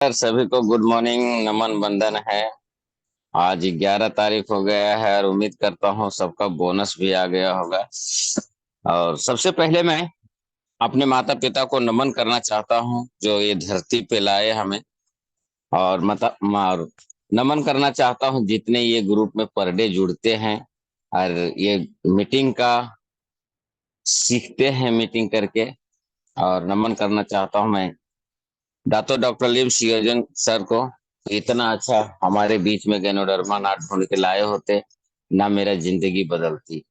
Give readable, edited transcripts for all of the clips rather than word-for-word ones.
Sir सभी को good morning, नमन बंदन है। आज 11 तारीख हो गया है और उम्मीद करता हूँ सबका बोनस भी आ गया होगा। और सबसे पहले मैं अपने माता पिता को नमन करना चाहता हूँ जो ये धरती पे लाए हमें। और और नमन करना चाहता हूँ जितने ये ग्रुप में पर डे जुड़ते हैं और ये मीटिंग का सीखते हैं मीटिंग करके। और नमन करना चाहता हूँ मैं दातो डॉक्टर लिम सियोजन सर को। इतना अच्छा हमारे बीच में गैनोडर्मा नाट ढूंढ के लाए होते ना मेरा जिंदगी बदलती।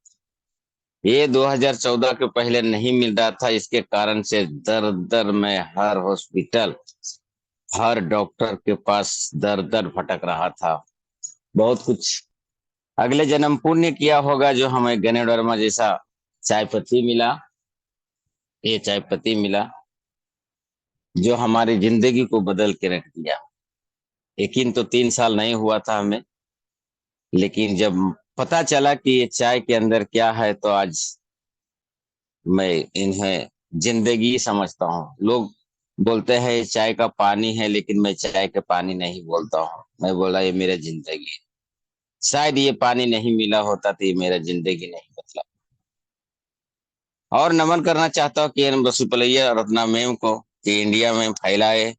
ये 2014 के पहले नहीं मिल रहा था, इसके कारण से दर दर में हर हॉस्पिटल हर डॉक्टर के पास दर दर भटक रहा था। बहुत कुछ अगले जन्म पुण्य किया होगा जो हमें गैनोडर्मा जैसा चाय पत्ती मिला। ये चाय पत्ती मिला जो हमारी जिंदगी को बदल के रख दिया। यकीन तो 3 साल नहीं हुआ था हमें, लेकिन जब पता चला कि ये चाय के अंदर क्या है तो आज मैं इन्हें जिंदगी समझता हूँ। लोग बोलते हैं ये चाय का पानी है, लेकिन मैं चाय का पानी नहीं बोलता हूँ, मैं बोला ये मेरा जिंदगी है। शायद ये पानी नहीं मिला होता तो ये मेरा जिंदगी नहीं बदला। और नमन करना चाहता हूँ कि एन बसुपलैया रत्ना मैम को कि इंडिया में फैलाए,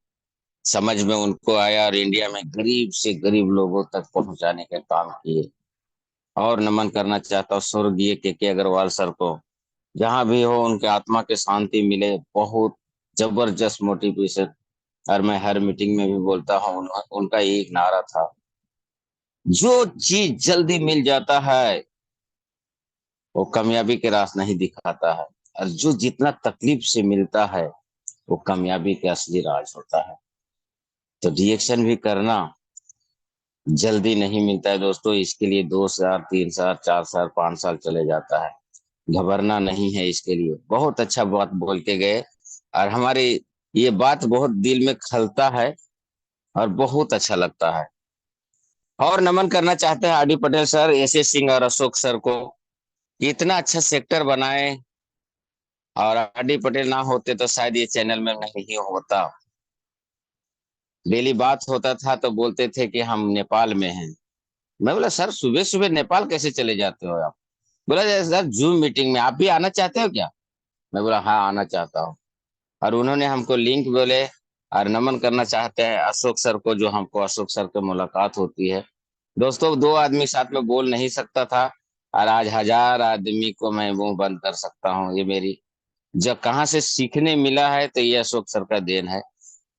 समझ में उनको आया और इंडिया में गरीब से गरीब लोगों तक पहुंचाने का काम किए। और नमन करना चाहता हूँ स्वर्गीय के अग्रवाल सर को, जहां भी हो उनके आत्मा के शांति मिले। बहुत जबरदस्त मोटिवेशन। और मैं हर मीटिंग में भी बोलता हूँ उनका एक नारा था, जो चीज जल्दी मिल जाता है वो कामयाबी के रास नहीं दिखाता है, और जो जितना तकलीफ से मिलता है वो कामयाबी के असली राज होता है। तो रिएक्शन भी करना जल्दी नहीं मिलता है दोस्तों, इसके लिए 2 साल 3 साल 4 साल 5 साल चले जाता है। घबरना नहीं है इसके लिए। बहुत अच्छा बात बोल के गए और हमारी ये बात बहुत दिल में खलता है और बहुत अच्छा लगता है। और नमन करना चाहते हैं R D Patel sir, S S Singh और अशोक सर को, कि इतना अच्छा सेक्टर बनाए। और आर डी पटेल ना होते तो शायद ये चैनल में नहीं होता। डेली बात होता था तो बोलते थे कि हम नेपाल में हैं। मैं बोला सर सुबह सुबह नेपाल कैसे चले जाते हो आप? बोला सर जूम मीटिंग में आप भी आना चाहते हो क्या? मैं बोला हाँ आना चाहता हूँ। और उन्होंने हमको लिंक बोले। और नमन करना चाहते हैं अशोक सर को, जो हमको अशोक सर से मुलाकात होती है। दोस्तों दो आदमी साथ में बोल नहीं सकता था, और आज 1000 आदमी को मैं मुंह बंद कर सकता हूँ। ये मेरी जब कहाँ से सीखने मिला है तो ये अशोक सर का देन है।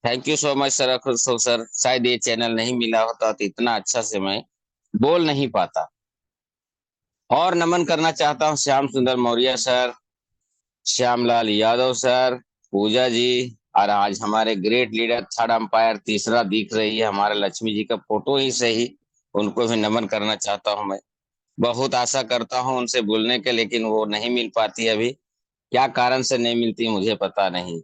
Thank you so much sir Ashok sir, शायद ये चैनल नहीं मिला होता तो इतना अच्छा से मैं बोल नहीं पाता। और नमन करना चाहता हूँ श्याम सुंदर मौर्य सर, श्यामलाल यादव सर, पूजा जी। और आज हमारे ग्रेट लीडर थर्ड अंपायर तीसरा दिख रही है हमारे लक्ष्मी जी का फोटो ही सही, उनको भी नमन करना चाहता हूं मैं। बहुत आशा करता हूं उनसे बोलने के, लेकिन वो नहीं मिल पाती अभी। क्या कारण से नहीं मिलती मुझे पता नहीं।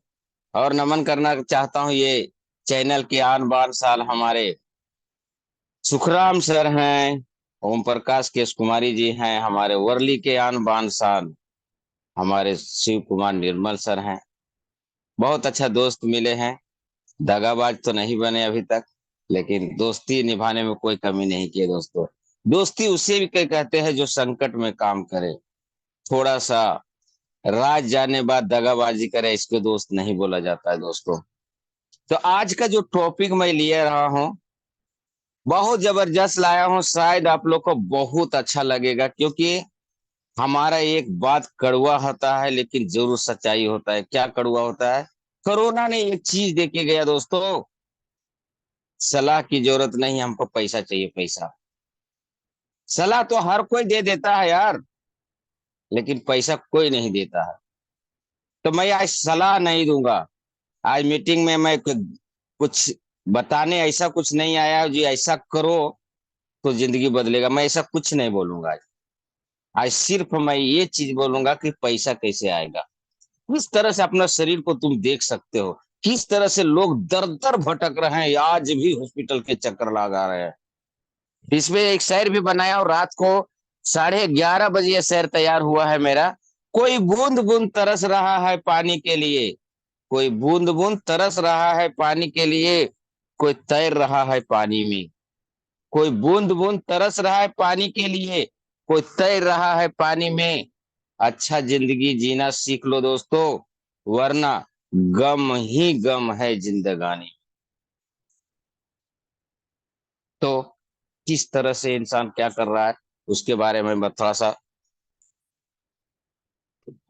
और नमन करना चाहता हूं ये चैनल के आन बान साल हमारे सुखराम सर हैं, ओम प्रकाश केश कुमारी जी हैं, हमारे वर्ली के आन बान शान हमारे शिव कुमार निर्मल सर हैं। बहुत अच्छा दोस्त मिले हैं। दगाबाज तो नहीं बने अभी तक, लेकिन दोस्ती निभाने में कोई कमी नहीं की है दोस्तों। दोस्ती उसे भी कहते हैं जो संकट में काम करे। थोड़ा सा राज जाने बाद दगाबाजी करे, इसको दोस्त नहीं बोला जाता है दोस्तों। तो आज का जो टॉपिक मैं लिए रहा हूँ बहुत जबरदस्त लाया हूँ, शायद आप लोग को बहुत अच्छा लगेगा, क्योंकि हमारा एक बात कड़वा होता है लेकिन जरूर सच्चाई होता है। क्या कड़वा होता है? कोरोना ने एक चीज दे के गया दोस्तों, सलाह की जरूरत नहीं, हमको पैसा चाहिए पैसा। सलाह तो हर कोई दे देता है यार, लेकिन पैसा कोई नहीं देता है। तो मैं आज सलाह नहीं दूंगा। आज मीटिंग में मैं कुछ बताने ऐसा कुछ नहीं आया जी ऐसा करो तो जिंदगी बदलेगा, मैं ऐसा कुछ नहीं बोलूंगा आज। आज सिर्फ मैं ये चीज बोलूंगा कि पैसा कैसे आएगा। किस तरह से अपना शरीर को तुम देख सकते हो, किस तरह से लोग दर दर भटक रहे हैं, आज भी हॉस्पिटल के चक्कर लगा रहे हैं। इसमें एक शहर भी बनाया और रात को 11:30 बजे यह शहर तैयार हुआ है मेरा। कोई बूंद बूंद तरस रहा है पानी के लिए, कोई बूंद बूंद तरस रहा है पानी के लिए। कोई तैर रहा है पानी में, कोई बूंद बूंद तरस रहा है पानी के लिए, कोई तैर रहा है पानी में। अच्छा जिंदगी जीना सीख लो दोस्तों, वरना गम ही गम है जिंदगानी। तो किस तरह से इंसान क्या कर रहा है उसके बारे में मैं थोड़ा सा,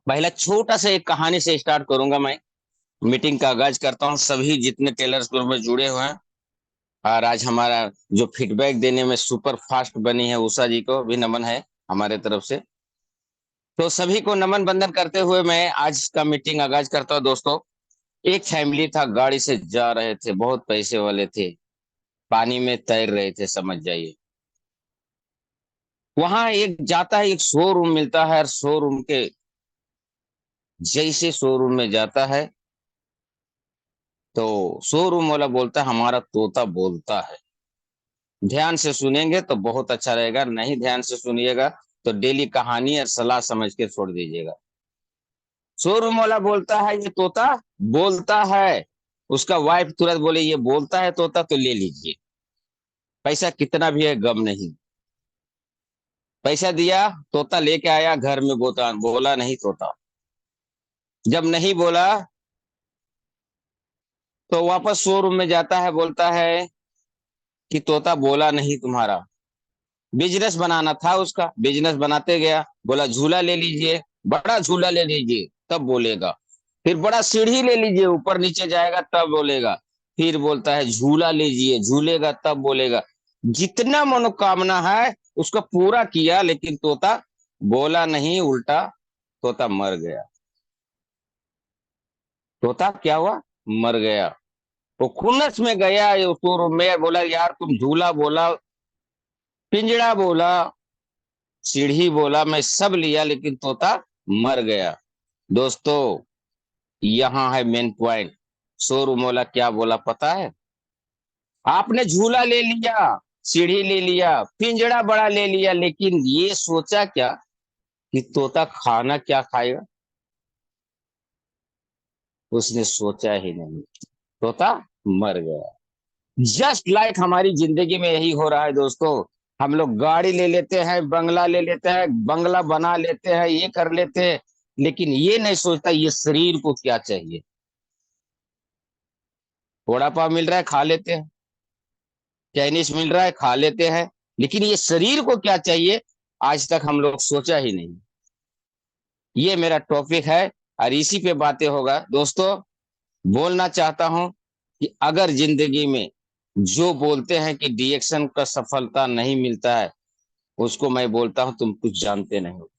पहला छोटा सा एक कहानी से स्टार्ट करूंगा मैं। मीटिंग का आगाज करता हूँ, सभी जितने टेलर्स ग्रुप में जुड़े हुए हैं। और आज हमारा जो फीडबैक देने में सुपर फास्ट बनी है, उषा जी को भी नमन है हमारे तरफ से। तो सभी को नमन बंदन करते हुए मैं आज का मीटिंग आगाज करता हूँ दोस्तों। एक फैमिली था, गाड़ी से जा रहे थे, बहुत पैसे वाले थे, पानी में तैर रहे थे समझ जाइए। वहां एक जाता है, एक शोरूम मिलता है, और शोरूम के जैसे शोरूम में जाता है तो शोरूम वाला बोलता है हमारा तोता बोलता है। ध्यान से सुनेंगे तो बहुत अच्छा रहेगा, नहीं ध्यान से सुनिएगा तो डेली कहानी और सलाह समझ के छोड़ दीजिएगा। शोरूम वाला बोलता है ये तोता बोलता है। उसका वाइफ तुरंत बोले ये बोलता है तोता तो ले लीजिए, पैसा कितना भी है गम नहीं। पैसा दिया, तोता लेके आया घर में, बोता बोला नहीं तोता। जब नहीं बोला तो वापस शोरूम में जाता है, बोलता है कि तोता बोला नहीं तुम्हारा। बिजनेस बनाना था उसका, बिजनेस बनाते गया, बोला झूला ले लीजिए, बड़ा झूला ले लीजिए तब बोलेगा। फिर बड़ा सीढ़ी ले लीजिए, ऊपर नीचे जाएगा तब बोलेगा। फिर बोलता है झूला लीजिए, झूलेगा तब बोलेगा। जितना मनोकामना है उसको पूरा किया, लेकिन तोता बोला नहीं, उल्टा तोता मर गया। तोता क्या हुआ, मर गया। वो खुन्नस में गया उसको में, बोला यार तुम झूला बोला, पिंजड़ा बोला, सीढ़ी बोला, मैं सब लिया, लेकिन तोता मर गया। दोस्तों यहाँ है मेन पॉइंट। शोरूम वाला क्या बोला पता है? आपने झूला ले लिया, सीढ़ी ले लिया, पिंजड़ा बड़ा ले लिया, लेकिन ये सोचा क्या कि तोता खाना क्या खाएगा? उसने सोचा ही नहीं, तोता मर गया। जस्ट लाइक हमारी जिंदगी में यही हो रहा है दोस्तों। हम लोग गाड़ी ले लेते हैं, बंगला ले लेते हैं, बंगला बना लेते हैं, ये कर लेते हैं, लेकिन ये नहीं सोचता ये शरीर को क्या चाहिए। वड़ा पाव मिल रहा है खा लेते हैं, चाइनीज मिल रहा है खा लेते हैं, लेकिन ये शरीर को क्या चाहिए आज तक हम लोग सोचा ही नहीं। ये मेरा टॉपिक है और इसी पे बातें होगा दोस्तों। बोलना चाहता हूं कि अगर जिंदगी में जो बोलते हैं कि डिएक्शन का सफलता नहीं मिलता है, उसको मैं बोलता हूं तुम कुछ जानते नहीं हो,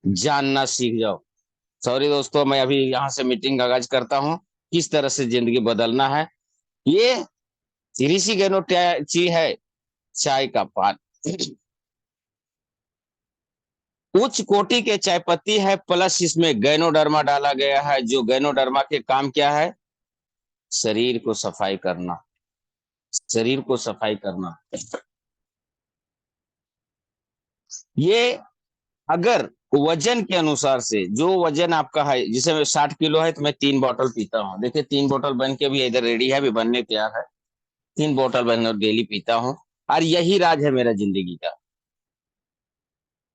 जानना सीख जाओ। सॉरी दोस्तों, मैं अभी यहाँ से मीटिंग का आगाज करता हूँ। किस तरह से जिंदगी बदलना है, ये ऋषि गैनो ची है, चाय का पान। उच्च कोटि के चाय पत्ती है, प्लस इसमें गैनोडर्मा डाला गया है, जो गैनोडर्मा के काम क्या है, शरीर को सफाई करना, शरीर को सफाई करना। ये अगर वजन के अनुसार से, जो वजन आपका है, जिसे मैं 60 किलो है तो मैं 3 बोतल पीता हूँ, देखिए 3 बोतल बन के भी इधर रेडी है, अभी बनने तैयार है। 3 बोतल बन डेली पीता हूँ, और यही राज है मेरा जिंदगी का।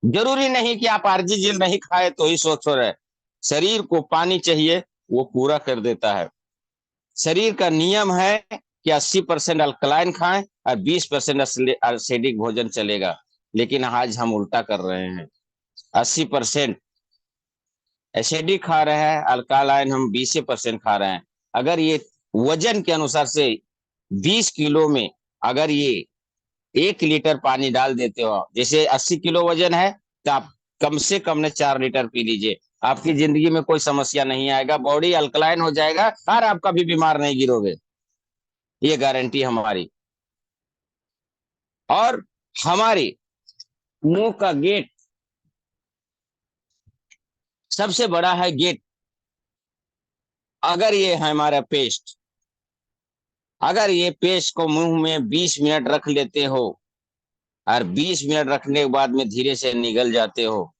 जरूरी नहीं कि आप आरजी जेल नहीं खाए तो ही स्वस्थ हो रहे। शरीर को पानी चाहिए, वो पूरा कर देता है। शरीर का नियम है कि 80% अल्कलाइन खाएं और 20% एसिडिक भोजन चलेगा, लेकिन आज हम उल्टा कर रहे हैं। 80% एसिडिक खा रहे हैं, अल्कालाइन हम 20% खा रहे हैं। अगर ये वजन के अनुसार से 20 किलो में अगर ये 1 लीटर पानी डाल देते हो, जैसे 80 किलो वजन है तो आप कम से कम ने 4 लीटर पी लीजिए, आपकी जिंदगी में कोई समस्या नहीं आएगा, बॉडी अल्कलाइन हो जाएगा और आप कभी बीमार नहीं गिरोगे, ये गारंटी हमारी। और हमारी मुंह का गेट सबसे बड़ा है गेट। अगर ये है हमारा पेस्ट, अगर ये पेस्ट को मुंह में 20 मिनट रख लेते हो और 20 मिनट रखने के बाद में धीरे से निगल जाते हो,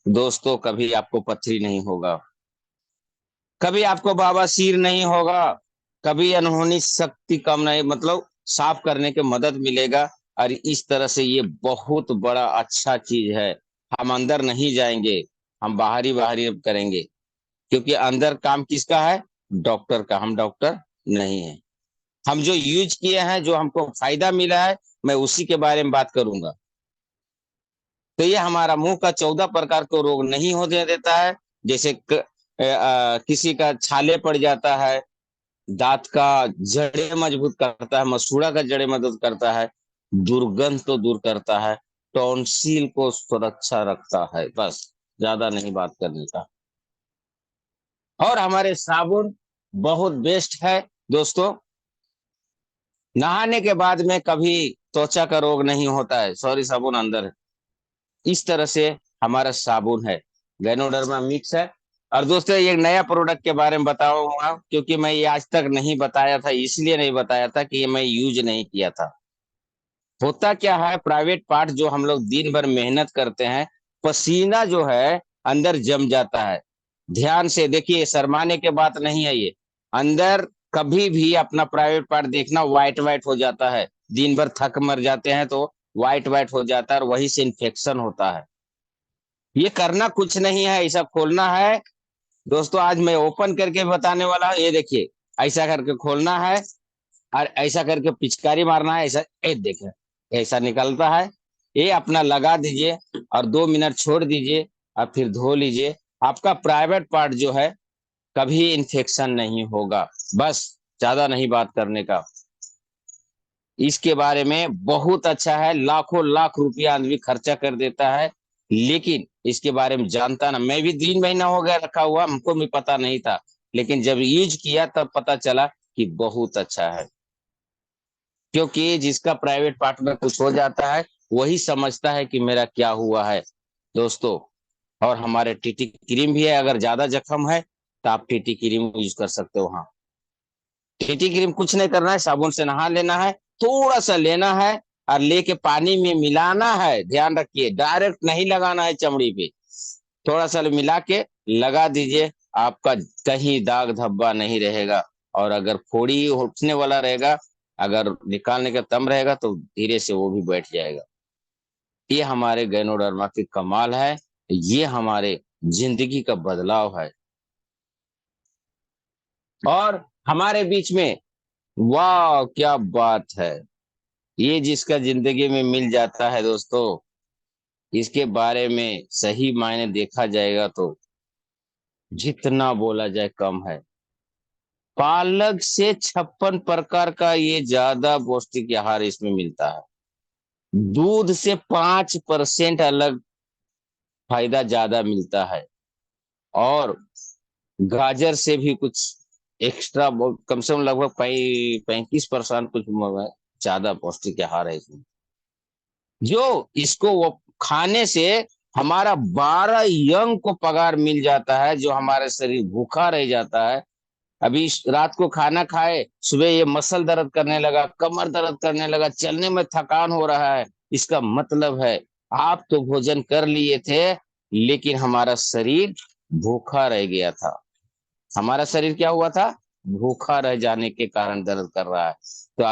दोस्तों कभी आपको पथरी नहीं होगा, कभी आपको बवासीर नहीं होगा, कभी अनहोनी शक्ति कम नहीं, मतलब साफ करने के मदद मिलेगा। और इस तरह से ये बहुत बड़ा अच्छा चीज है। हम अंदर नहीं जाएंगे, हम बाहरी बाहरी करेंगे, क्योंकि अंदर काम किसका है? डॉक्टर का। हम डॉक्टर नहीं है। हम जो यूज किए हैं, जो हमको फायदा मिला है, मैं उसी के बारे में बात करूंगा। तो ये हमारा मुंह का 14 प्रकार को रोग नहीं होने देता है। जैसे किसी का छाले पड़ जाता है, दांत का जड़े मजबूत करता है, मसूड़ा का जड़े मदद करता है, दुर्गंध तो दूर करता है, टॉन्सिल को सुरक्षा रखता है। बस, ज्यादा नहीं बात करने का। और हमारे साबुन बहुत बेस्ट है दोस्तों। नहाने के बाद में कभी त्वचा का रोग नहीं होता है, सॉरी साबुन अंदर है। इस तरह से हमारा साबुन है, गैनोडर्मा मिक्स है। और दोस्तों, ये नया प्रोडक्ट के बारे में बताऊंगा, क्योंकि मैं ये आज तक नहीं बताया था, इसलिए नहीं बताया था कि ये मैं यूज नहीं किया था। होता क्या है, प्राइवेट पार्ट जो हम लोग दिन भर मेहनत करते हैं, पसीना जो है अंदर जम जाता है। ध्यान से देखिए, शर्माने के बात नहीं है ये। अंदर कभी भी अपना प्राइवेट पार्ट देखना, व्हाइट व्हाइट हो जाता है। दिन भर थक मर जाते हैं तो व्हाइट व्हाइट हो जाता है, और वही से इन्फेक्शन होता है। ये करना कुछ नहीं है, ऐसा खोलना है। दोस्तों, आज मैं ओपन करके बताने वाला हूँ। ये देखिए, ऐसा करके खोलना है, और ऐसा करके पिचकारी मारना है। ऐसा, ये देखें, ऐसा निकलता है। ये अपना लगा दीजिए और 2 मिनट छोड़ दीजिए, और फिर धो लीजिए। आपका प्राइवेट पार्ट जो है, कभी इन्फेक्शन नहीं होगा। बस, ज्यादा नहीं बात करने का। इसके बारे में बहुत अच्छा है, लाखों लाख रुपया आदमी खर्चा कर देता है, लेकिन इसके बारे में जानता ना। मैं भी 3 महीना हो गया रखा हुआ, हमको भी पता नहीं था, लेकिन जब यूज किया तब पता चला कि बहुत अच्छा है। क्योंकि जिसका प्राइवेट पार्ट में कुछ हो जाता है, वही समझता है कि मेरा क्या हुआ है दोस्तों। और हमारे टीटी क्रीम भी है, अगर ज्यादा जख्म है तो आप टीटी क्रीम यूज कर सकते हो। हाँ, टीटी क्रीम कुछ नहीं करना है, साबुन से नहा लेना है, थोड़ा सा लेना है और लेके पानी में मिलाना है। ध्यान रखिए, डायरेक्ट नहीं लगाना है चमड़ी पे, थोड़ा सा मिला के लगा दीजिए। आपका कहीं दाग धब्बा नहीं रहेगा। और अगर फोड़ी उठने वाला रहेगा, अगर निकालने का दम रहेगा, तो धीरे से वो भी बैठ जाएगा। ये हमारे गैनोडर्मा की कमाल है। ये हमारे जिंदगी का बदलाव है। और हमारे बीच में, वाह क्या बात है, ये जिसका जिंदगी में मिल जाता है दोस्तों, इसके बारे में सही मायने देखा जाएगा तो जितना बोला जाए कम है। पालक से 56 प्रकार का ये ज्यादा पौष्टिक आहार इसमें मिलता है। दूध से 5% अलग फायदा ज्यादा मिलता है। और गाजर से भी कुछ एक्स्ट्रा, कम से कम लगभग 35% कुछ ज्यादा पौष्टिक आहार है इसमें। जो इसको वो खाने से हमारा 12 अंक को पगार मिल जाता है, जो हमारा शरीर भूखा रह जाता है। अभी रात को खाना खाए, सुबह ये मसल दर्द करने लगा, कमर दर्द करने लगा, चलने में थकान हो रहा है, इसका मतलब है आप तो भोजन कर लिए थे, लेकिन हमारा शरीर भूखा रह गया था। हमारा शरीर क्या हुआ था? भूखा रह जाने के कारण दर्द कर रहा है। तो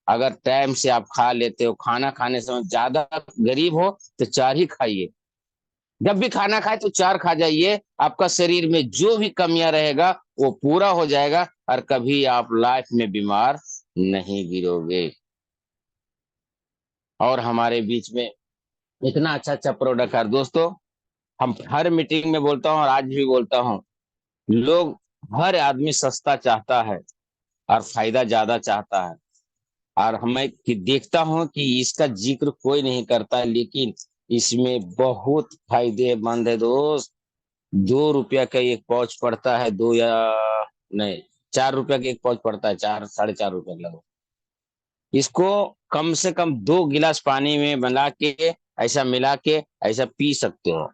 अगर टाइम से आप खा लेते हो, खाना खाने समय ज्यादा गरीब हो तो 4 ही खाइए। जब भी खाना खाए तो 4 खा जाइए, आपका शरीर में जो भी कमियां रहेगा वो पूरा हो जाएगा, और कभी आप लाइफ में बीमार नहीं गिरोगे। और हमारे बीच में इतना अच्छा अच्छा प्रोडक्ट है दोस्तों। हम हर मीटिंग में बोलता हूँ और आज भी बोलता हूँ, लोग, हर आदमी सस्ता चाहता है और फायदा ज्यादा चाहता है। और हमें कि देखता हूँ कि इसका जिक्र कोई नहीं करता है, लेकिन इसमें बहुत फायदेमंद है दोस्त। 2 रुपया का एक पाउच पड़ता है, दो या नहीं, 4 रुपया का एक पाउच पड़ता है, 4 साढ़े 4 रुपया लगभग। इसको कम से कम 2 गिलास पानी में बना के, ऐसा मिला के ऐसा पी सकते हो।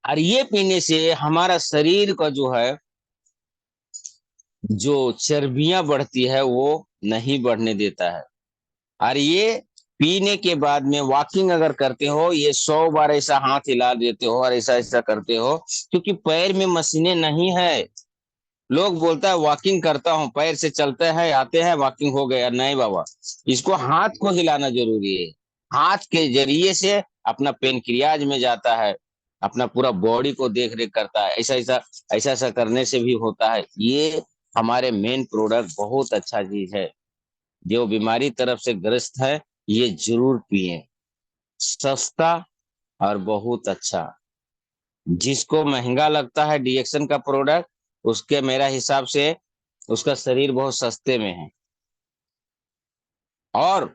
और ये पीने से हमारा शरीर का जो है, जो चर्बियां बढ़ती है वो नहीं बढ़ने देता है। और ये पीने के बाद में वॉकिंग अगर करते हो, ये 100 बार ऐसा हाथ हिला देते हो और ऐसा ऐसा करते हो, क्योंकि पैर में मशीनें नहीं है। लोग बोलता है वॉकिंग करता हूँ, पैर से चलते हैं आते हैं वॉकिंग हो गया, नहीं बाबा, इसको हाथ को हिलाना जरूरी है। हाथ के जरिए से अपना पेनक्रियाज में जाता है, अपना पूरा बॉडी को देख रेख करता है, ऐसा ऐसा ऐसा ऐसा करने से भी होता है। ये हमारे मेन प्रोडक्ट बहुत अच्छा चीज है। जो बीमारी तरफ से ग्रस्त है, ये जरूर पिए। सस्ता और बहुत अच्छा। जिसको महंगा लगता है डीएक्शन का प्रोडक्ट, उसके मेरा हिसाब से उसका शरीर बहुत सस्ते में है। और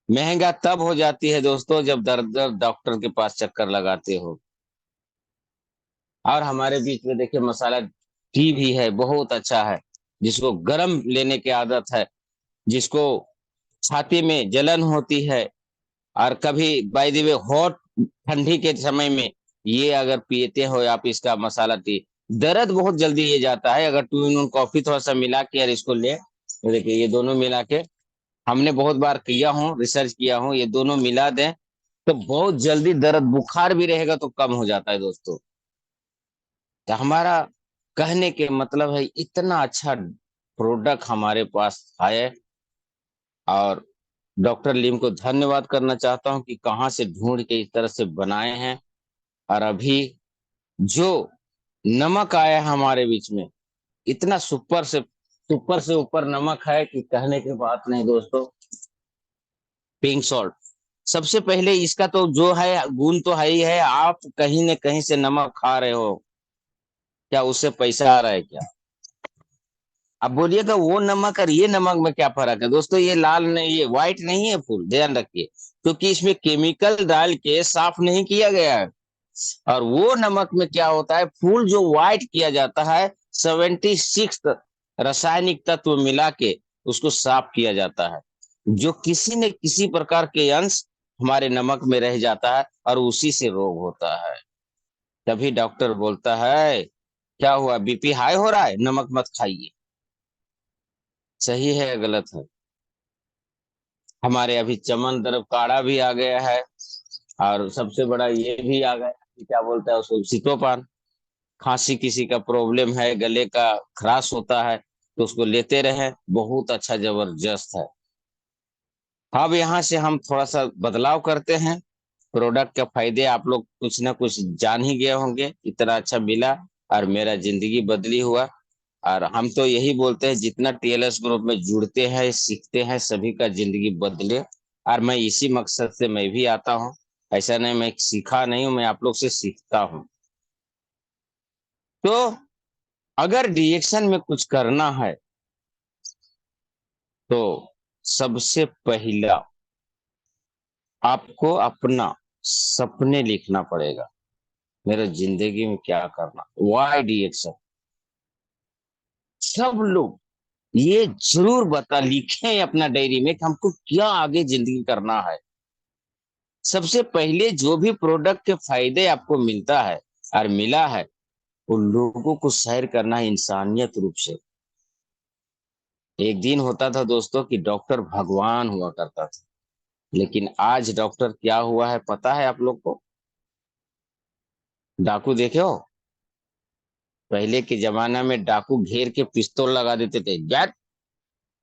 महंगा तब हो जाती है दोस्तों जब दर दर डॉक्टर के पास चक्कर लगाते हो। और हमारे बीच में देखिए मसाला टी भी है, बहुत अच्छा है। जिसको गरम लेने की आदत है, जिसको छाती में जलन होती है, और कभी बाय द वे हॉट ठंडी के समय में ये अगर पीते हो आप इसका मसाला टी, दर्द बहुत जल्दी ये जाता है। अगर 2 in 1 कॉफी थोड़ा सा मिला के और इसको ले, तो देखिए ये दोनों मिला के हमने बहुत बार किया हूँ, रिसर्च किया हूँ, ये दोनों मिला दें तो बहुत जल्दी दर्द, बुखार भी रहेगा तो कम हो जाता है दोस्तों। तो हमारा कहने के मतलब है इतना अच्छा प्रोडक्ट हमारे पास है। और डॉक्टर लीम को धन्यवाद करना चाहता हूँ कि कहाँ से ढूंढ के इस तरह से बनाए हैं। और अभी जो नमक आया है हमारे बीच में, इतना सुपर से ऊपर नमक है कि कहने की बात नहीं दोस्तों। पिंक सॉल्ट, सबसे पहले इसका तो जो है गुण तो है ही है। आप कहीं न कहीं से नमक खा रहे हो, क्या उससे पैसा आ रहा है क्या? अब बोलिएगा वो नमक और ये नमक में क्या फर्क है दोस्तों? ये लाल नहीं, ये व्हाइट नहीं है फूल, ध्यान रखिए, क्योंकि इसमें केमिकल डाल के साफ नहीं किया गया है। और वो नमक में क्या होता है, फूल जो व्हाइट किया जाता है, 76 रासायनिक तत्व मिला के उसको साफ किया जाता है, जो किसी न किसी प्रकार के अंश हमारे नमक में रह जाता है और उसी से रोग होता है। तभी डॉक्टर बोलता है क्या हुआ, बीपी हाई हो रहा है, नमक मत खाइए। सही है या गलत है? हमारे अभी चमन तरफ काढ़ा भी आ गया है, और सबसे बड़ा ये भी आ गया कि क्या बोलता है उसको, सिटोपान। खांसी किसी का प्रॉब्लम है, गले का खराश होता है, तो उसको लेते रहे, बहुत अच्छा जबरदस्त है। अब यहाँ से हम थोड़ा सा बदलाव करते हैं। प्रोडक्ट के फायदे आप लोग कुछ ना कुछ जान ही गए होंगे, इतना अच्छा मिला और मेरा जिंदगी बदली हुआ। और हम तो यही बोलते हैं जितना टीएलएस ग्रुप में जुड़ते हैं सीखते हैं, सभी का जिंदगी बदले। और मैं इसी मकसद से मैं भी आता हूँ। ऐसा नहीं मैं सीखा नहीं हूँ, मैं आप लोग से सीखता हूँ। तो अगर डिएक्शन में कुछ करना है तो सबसे पहला आपको अपना सपने लिखना पड़ेगा। मेरा जिंदगी में क्या करना, वाई डिएक्शन। सब लोग ये जरूर बता लिखें अपना डायरी में कि हमको क्या आगे जिंदगी करना है। सबसे पहले जो भी प्रोडक्ट के फायदे आपको मिलता है और मिला है, उन लोगों को शेयर करना है इंसानियत रूप से। एक दिन होता था दोस्तों कि डॉक्टर भगवान हुआ करता था, लेकिन आज डॉक्टर क्या हुआ है पता है आप लोग को? डाकू देखे हो? पहले के जमाना में डाकू घेर के पिस्तौल लगा देते थे, गैट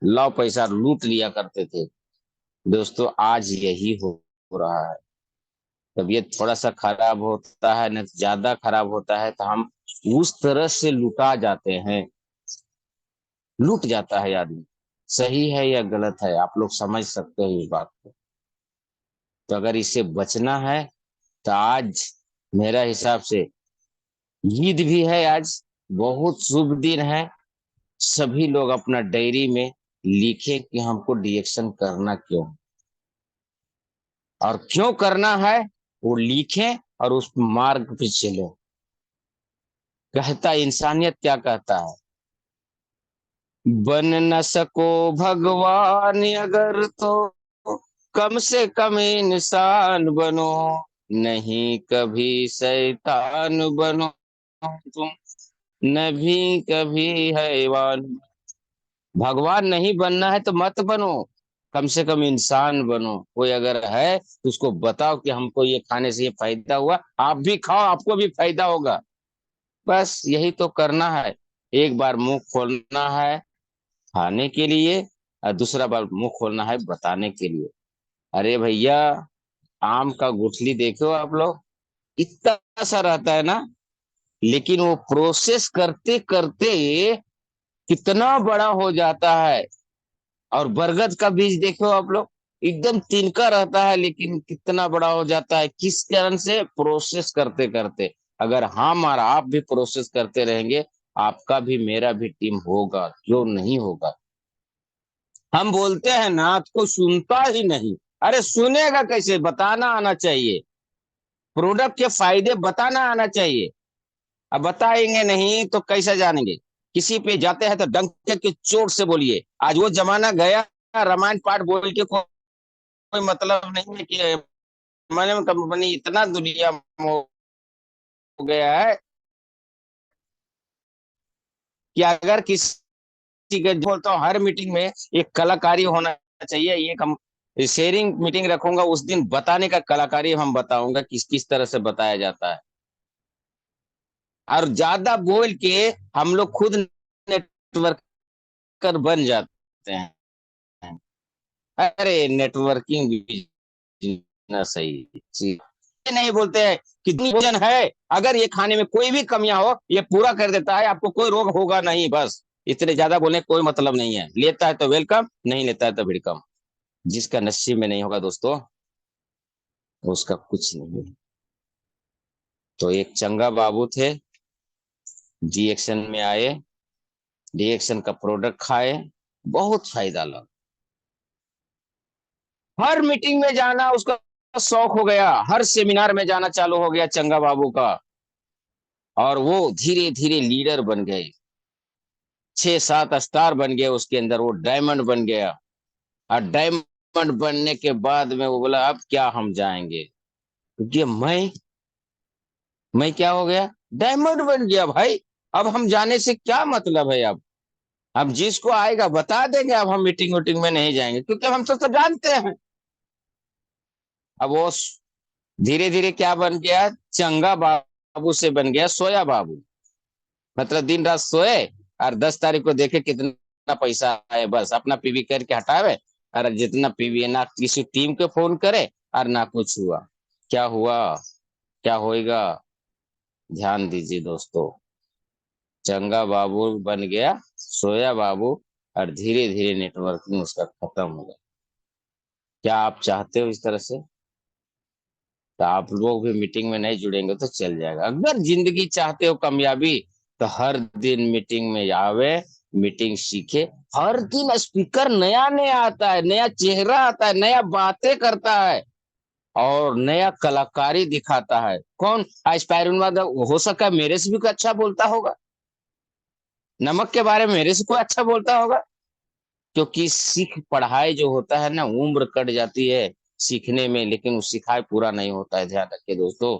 लाओ पैसा लूट लिया करते थे। दोस्तों आज यही हो रहा है। तबीयत थोड़ा सा खराब होता है न, ज्यादा खराब होता है, तो हम उस तरह से लुटा जाते हैं, लूट जाता है आदमी। सही है या गलत है, आप लोग समझ सकते हो इस बात को? तो अगर इससे बचना है तो आज मेरा हिसाब से ईद भी है आज, बहुत शुभ दिन है। सभी लोग अपना डायरी में लिखे कि हमको डिएक्शन करना क्यों और क्यों करना है, वो लिखें और उस मार्ग पे चले। कहता इंसानियत क्या कहता है, बन न सको भगवान अगर तो कम से कम इंसान बनो, नहीं कभी शैतान बनो तुम, न भी कभी हैवान। भगवान नहीं बनना है तो मत बनो, कम से कम इंसान बनो। कोई अगर है तो उसको बताओ कि हमको ये खाने से ये फायदा हुआ, आप भी खाओ, आपको भी फायदा होगा। बस यही तो करना है। एक बार मुंह खोलना है खाने के लिए, और दूसरा बार मुंह खोलना है बताने के लिए। अरे भैया, आम का गुठली देखो आप लोग, इतना सा रहता है ना, लेकिन वो प्रोसेस करते करते कितना बड़ा हो जाता है। और बरगद का बीज देखो आप लोग, एकदम तिनका रहता है लेकिन कितना बड़ा हो जाता है। किस कारण से? प्रोसेस करते करते। अगर हम और आप भी प्रोसेस करते रहेंगे, आपका भी मेरा भी टीम होगा, क्यों नहीं होगा। हम बोलते हैं ना तो कोई सुनता ही नहीं। अरे सुनेगा कैसे? बताना आना चाहिए, प्रोडक्ट के फायदे बताना आना चाहिए। अब बताएंगे नहीं तो कैसे जानेंगे? किसी पे जाते हैं तो डंके के चोट से बोलिए। आज वो जमाना गया, रामायण पाठ बोल के कोई मतलब नहीं है कि मैंने कंपनी इतना दुनिया में हो गया है कि अगर किसी के बोलता हूँ हर मीटिंग में एक कलाकारी होना चाहिए। ये हम शेयरिंग मीटिंग रखूंगा, उस दिन बताने का कलाकारी हम बताऊंगा किस किस तरह से बताया जाता है। और ज्यादा बोल के हम लोग खुद नेटवर्कर बन जाते हैं। अरे नेटवर्किंग बिजनेस सही चीज नहीं बोलते हैं। कितनी वजन है, अगर ये खाने में कोई भी कमियां हो ये पूरा कर देता है, आपको कोई रोग होगा नहीं। बस इतने ज्यादा बोलने का कोई मतलब नहीं है। लेता है तो वेलकम, नहीं लेता है तो वेलकम। जिसका नसीब में नहीं होगा दोस्तों, उसका कुछ नहीं है। तो एक चंगा बाबू थे, डी एक्शन में आए, डी एक्शन का प्रोडक्ट खाए, बहुत फायदा लगा। हर मीटिंग में जाना उसका शौक हो गया, हर सेमिनार में जाना चालू हो गया चंगा बाबू का। और वो धीरे धीरे लीडर बन गए, 6-7 स्टार बन गए उसके अंदर, वो डायमंड बन गया। और डायमंड बनने के बाद में वो बोला अब क्या हम जाएंगे, क्योंकि मैं क्या हो गया, डायमंड बन गया भाई। अब हम जाने से क्या मतलब है? अब जिसको आएगा बता देंगे, अब हम मीटिंग वीटिंग में नहीं जाएंगे क्योंकि हम तो जानते हैं। अब वो धीरे धीरे क्या बन गया, चंगा बाबू से बन गया सोया बाबू। मतलब दिन रात सोए और 10 तारीख को देखे कितना पैसा आए, बस अपना पीवी करके हटावे। और जितना पीवी है ना किसी टीम को फोन करे और ना कुछ हुआ। क्या हुआ, क्या होएगा? ध्यान दीजिए दोस्तों, चंगा बाबू बन गया सोया बाबू, और धीरे धीरे नेटवर्किंग उसका खत्म हो गया। क्या आप चाहते हो इस तरह से? तो आप लोग भी मीटिंग में नहीं जुड़ेंगे तो चल जाएगा। अगर जिंदगी चाहते हो कामयाबी, तो हर दिन मीटिंग में आवे, मीटिंग सीखे। हर दिन स्पीकर नया नया आता है, नया चेहरा आता है, नया बातें करता है और नया कलाकारी दिखाता है। कौन एस्पायरिंग वाला हो सका मेरे से भी कोई अच्छा बोलता होगा, नमक के बारे में मेरे से कोई अच्छा बोलता होगा। क्योंकि सीख पढ़ाई जो होता है ना, उम्र कट जाती है सीखने में, लेकिन वो सिखाए पूरा नहीं होता है। ध्यान रखिए दोस्तों,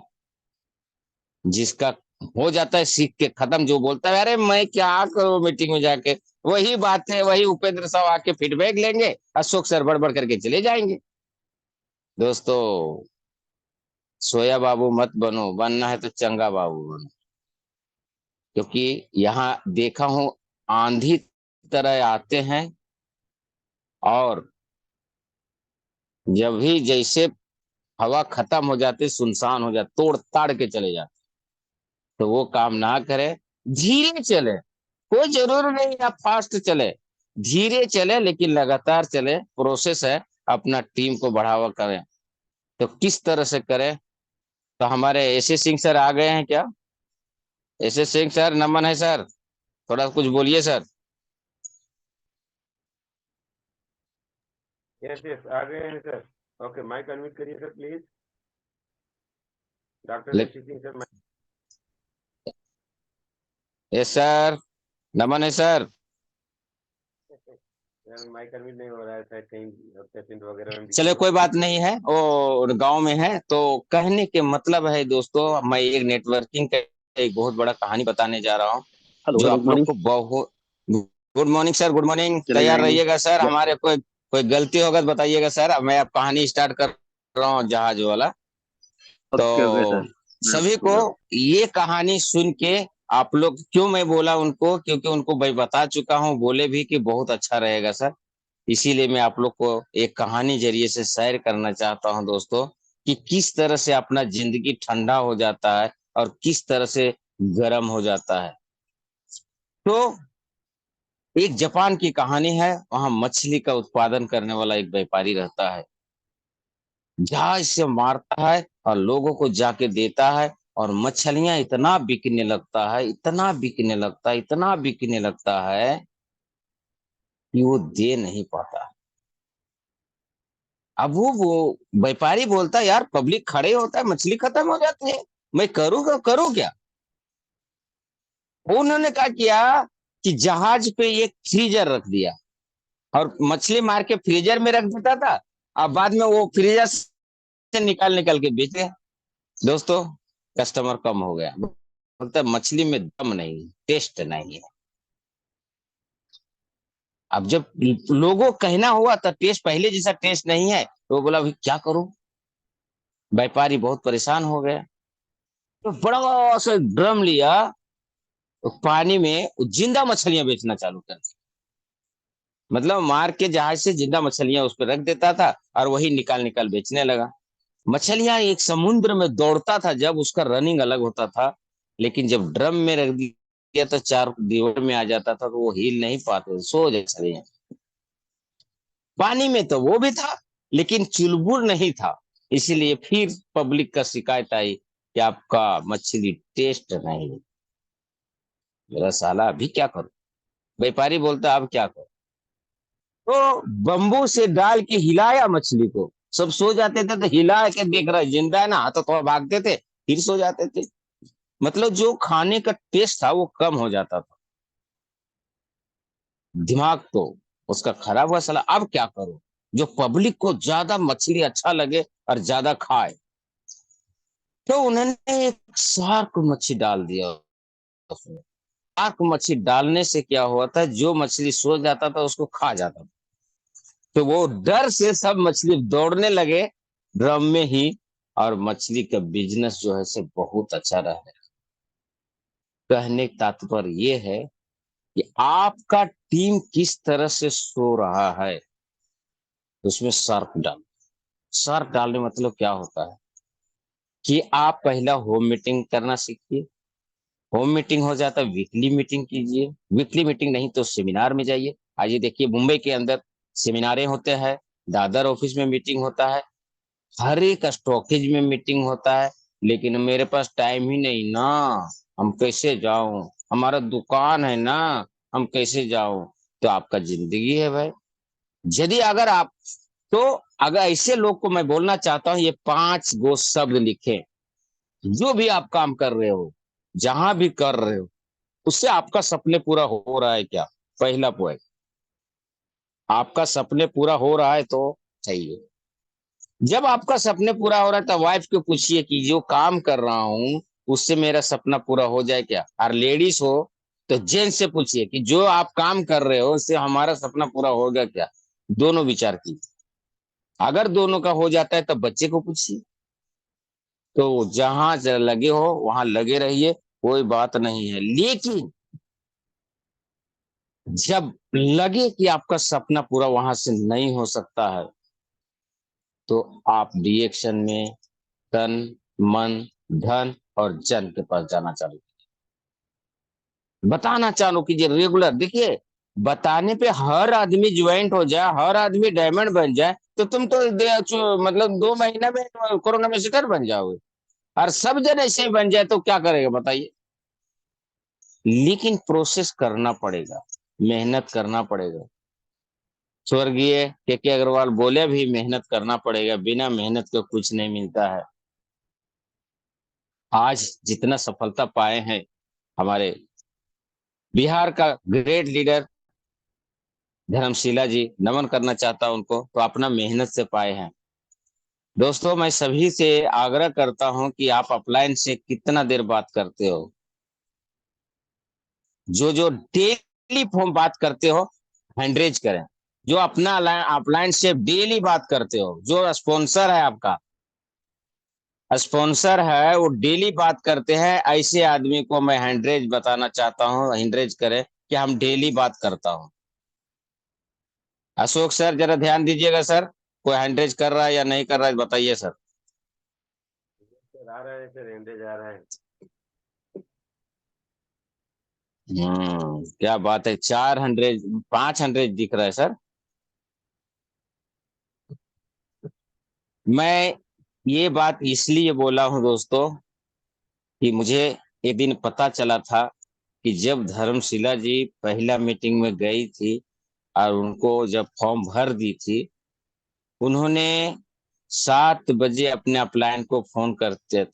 जिसका हो जाता है सीख के खत्म, जो बोलता है अरे मैं क्या करूं मीटिंग में जाके, वही बात है, वही उपेंद्र साहब आके फीडबैक लेंगे, अशोक सर बड़बड़ करके चले जाएंगे। दोस्तों, सोया बाबू मत बनो, बनना है तो चंगा बाबू बनो। क्योंकि यहाँ देखा हूं, आंधी तरह आते हैं और जब भी जैसे हवा खत्म हो जाती, सुनसान हो जाती, तोड़ ताड़ के चले जाते। तो वो काम ना करे, धीरे चले। कोई जरूर नहीं आप फास्ट चले, धीरे चले लेकिन लगातार चले। प्रोसेस है, अपना टीम को बढ़ावा करें। तो किस तरह से करें? तो हमारे एस सिंह सर आ गए हैं क्या? एस सिंह सर, नमन है सर, थोड़ा कुछ बोलिए सर। यस यस आ गए हैं सर। ओके, माइक अनम्यूट करिए सर प्लीज। डॉक्टर ले- ऋषि सिंह सर, यस सर, नमन है सर। माइक अनम्यूट नहीं हो रहा है शायद, कहीं पेशेंट वगैरह में बिजी चले हो। कोई बात नहीं है, वो गांव में है। तो कहने के मतलब है दोस्तों, मैं एक नेटवर्किंग का एक बहुत बड़ा कहानी बताने जा रहा हूँ, हेलो जो हेलो, गुड आप लोग मॉर्निंग। को बहुत। Good morning sir, good morning. चले तैयार जाएंगे रहिएगा सर, या हमारे कोई कोई गलती होगा तो बताइएगा सर। अब मैं अब कहानी स्टार्ट कर रहा हूँ जहाज वाला। ओके ओके तो सर। सभी को ये कहानी सुन के आप लोग, क्यों मैं बोला उनको, क्योंकि उनको मैं बता चुका हूँ, बोले भी कि बहुत अच्छा रहेगा सर। इसीलिए मैं आप लोग को एक कहानी जरिए से शेयर करना चाहता हूँ दोस्तों, कि किस तरह से अपना जिंदगी ठंडा हो जाता है और किस तरह से गर्म हो जाता है। तो एक जापान की कहानी है। वहां मछली का उत्पादन करने वाला एक व्यापारी रहता है। जहाज से मारता है और लोगों को जाके देता है, और मछलियां इतना बिकने लगता है, इतना बिकने लगता है, इतना बिकने लगता है कि वो दे नहीं पाता। अब वो व्यापारी बोलता है, यार पब्लिक खड़े होता है, मछली खत्म हो जाती है, मैं करूँगा, करूँ क्या। उन्होंने क्या किया कि जहाज पे एक फ्रीजर रख दिया, और मछली मार के फ्रीजर में रख देता था, और बाद में वो फ्रीजर से निकाल निकाल के बेच दिया। दोस्तों, कस्टमर कम हो गया। बोलता है मछली में दम नहीं, टेस्ट नहीं है। अब जब लोगों को कहना हुआ तो टेस्ट पहले जैसा टेस्ट नहीं है, तो वो बोला भाई क्या करूं। व्यापारी बहुत परेशान हो गया। तो बड़ा सा ड्रम लिया, तो पानी में जिंदा मछलियां बेचना चालू कर दी। मतलब मार के जहाज से जिंदा मछलियां उस पर रख देता था, और वही निकाल निकाल बेचने लगा। मछलियां एक समुद्र में दौड़ता था जब, उसका रनिंग अलग होता था। लेकिन जब ड्रम में रख दिया तो चार दीवार में आ जाता था, तो वो हिल नहीं पाते, सो जैसे। पानी में तो वो भी था, लेकिन चुलबुल नहीं था। इसीलिए फिर पब्लिक का शिकायत आई कि आपका मछली टेस्ट नहीं है। मेरा साला अभी क्या करूं। व्यापारी बोलता अब क्या करूं। तो बंबू से डाल के हिलाया मछली को। सब सो जाते थे तो हिला के देख रहा है जिंदा है ना, तो थोड़ा भागते थे, फिर सो जाते थे। मतलब जो खाने का टेस्ट था वो कम हो जाता था। दिमाग तो उसका खराब हुआ, साला अब क्या करूं जो पब्लिक को ज्यादा मछली अच्छा लगे और ज्यादा खाए। तो उन्होंने एक शार्क मच्छी डाल दिया उसमें। शार्क मच्छी डालने से क्या हुआ था, जो मछली सो जाता था उसको खा जाता था। तो वो डर से सब मछली दौड़ने लगे ड्रम में ही, और मछली का बिजनेस जो है से बहुत अच्छा रहा है। कहने का तात्पर्य ये है कि आपका टीम किस तरह से सो रहा है, उसमें शार्क डाल। शार्क डालने मतलब क्या होता है कि आप पहला होम मीटिंग करना सीखिए। होम मीटिंग हो जाता है, वीकली मीटिंग कीजिए। वीकली मीटिंग नहीं तो सेमिनार में जाइए। आइए देखिए, मुंबई के अंदर सेमिनारें होते हैं, दादर ऑफिस में मीटिंग होता है, हर एक स्टॉकेज में मीटिंग होता है। लेकिन मेरे पास टाइम ही नहीं ना, हम कैसे जाऊं, हमारा दुकान है ना, हम कैसे जाऊं। तो आपका जिंदगी है भाई। यदि अगर आप, तो अगर ऐसे लोग को मैं बोलना चाहता हूं, ये 5 गो शब्द लिखें। जो भी आप काम कर रहे हो, जहां भी कर रहे हो, उससे आपका सपने पूरा हो रहा है क्या। पहला पॉइंट, आपका सपने पूरा हो रहा है तो सही है। जब आपका सपने पूरा हो रहा है तो वाइफ को पूछिए कि जो काम कर रहा हूं उससे मेरा सपना पूरा हो जाए क्या। और लेडीज हो तो जेंट्स से पूछिए कि जो आप काम कर रहे हो उससे हमारा सपना पूरा हो गया क्या। दोनों विचार कीजिए। अगर दोनों का हो जाता है तो बच्चे को पूछिए। तो जहां लगे हो वहां लगे रहिए, कोई बात नहीं है। लेकिन जब लगे कि आपका सपना पूरा वहां से नहीं हो सकता है, तो आप रिएक्शन में तन, मन, धन और जन के पास जाना चालू, बताना चालू कीजिए रेगुलर। देखिए, बताने पे हर आदमी ज्वाइंट हो जाए, हर आदमी डायमंड बन जाए, तो तुम तो मतलब 2 महीना में कोरोना में शिकार बन जाओगे। और सब जन ऐसे ही बन जाए तो क्या करेगा बताइए। लेकिन प्रोसेस करना पड़ेगा, मेहनत करना पड़ेगा। स्वर्गीय के अग्रवाल बोले भी मेहनत करना पड़ेगा, बिना मेहनत के कुछ नहीं मिलता है। आज जितना सफलता पाए हैं हमारे बिहार का ग्रेट लीडर धर्मशिला जी, नमन करना चाहता हूं उनको, तो अपना मेहनत से पाए हैं। दोस्तों, मैं सभी से आग्रह करता हूं कि आप अपलाइन से कितना देर बात करते हो, जो जो डेली फोन बात करते हो हैंडरेज करें। जो अपना अपलाइन से डेली बात करते हो, जो स्पॉन्सर है आपका, स्पॉन्सर है, वो डेली बात करते हैं, ऐसे आदमी को मैं हैंडरेज बताना चाहता हूँ, हैंडरेज करे कि हम डेली बात करता हूँ। अशोक सर जरा ध्यान दीजिएगा सर, कोई हैंडरेज कर रहा है या नहीं कर रहा है बताइए सर। सर आ रहा है सर, हैंडरेज आ रहा है। क्या बात है, 400, 500 दिख रहा है सर। मैं ये बात इसलिए बोला हूं दोस्तों कि मुझे एक दिन पता चला था कि जब धर्मशिला जी पहला मीटिंग में गई थी और उनको जब फॉर्म भर दी थी, उन्होंने 7 बजे अपने अपलायन को फोन करते